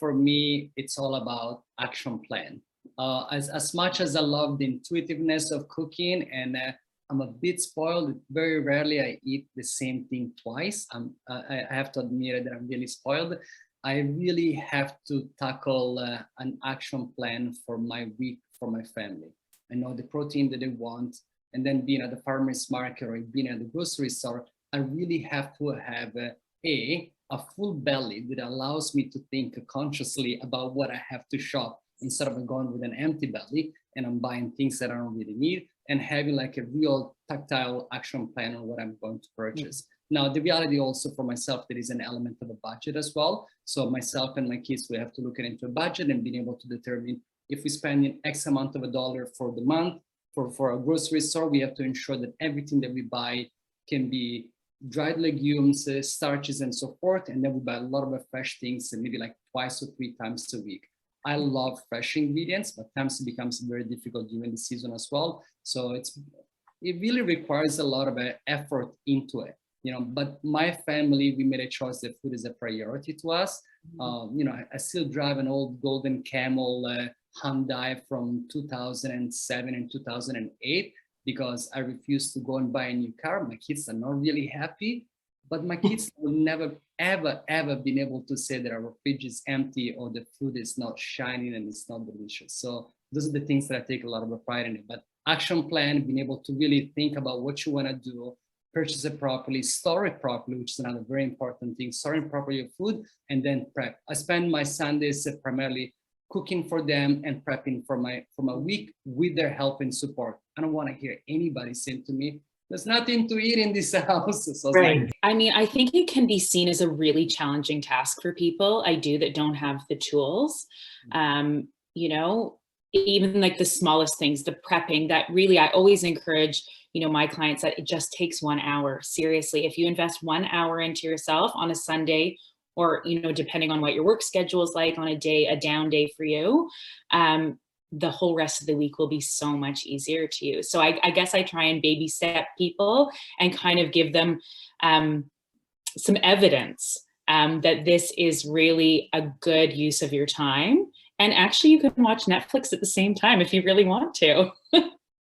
for me, it's all about action plan. As much as I love the intuitiveness of cooking, and I'm a bit spoiled, very rarely I eat the same thing twice. I have to admit that I'm really spoiled. I really have to tackle an action plan for my week, for my family. I know the protein that they want, and then being at the farmer's market or being at the grocery store, I really have to have a full belly that allows me to think consciously about what I have to shop, instead of going with an empty belly and I'm buying things that I don't really need, and having like a real tactile action plan on what I'm going to purchase. Now, the reality also for myself, there is an element of a budget as well. So myself and my kids, we have to look into a budget and being able to determine if we spend an X amount of $1 for the month for a grocery store, we have to ensure that everything that we buy can be dried legumes, starches, and so forth. And then we buy a lot of fresh things, maybe like 2 or 3 times a week. I love fresh ingredients, but times it becomes very difficult during the season as well. So it really requires a lot of effort into it. But my family, we made a choice that food is a priority to us. I still drive an old Golden Camel Hyundai from 2007 and 2008 because I refuse to go and buy a new car. My kids are not really happy, but my kids will never, ever been able to say that our fridge is empty or the food is not shining and it's not delicious. So those are the things that I take a lot of pride in it. But action plan, being able to really think about what you want to do, purchase it properly, store it properly, which is another very important thing, storing properly your food, and then prep. I spend my Sundays primarily cooking for them and prepping for my week with their help and support. I don't want to hear anybody saying to me, there's nothing to eat in this house. So right. Like, I mean, I think it can be seen as a really challenging task for people that don't have the tools. Even like the smallest things, the prepping, that really, I always encourage, my clients that it just takes 1 hour. Seriously, if you invest 1 hour into yourself on a Sunday, or, depending on what your work schedule is like on a down day for you, the whole rest of the week will be so much easier to you. So I guess I try and baby step people and kind of give them some evidence that this is really a good use of your time. And actually, you can watch Netflix at the same time if you really want to.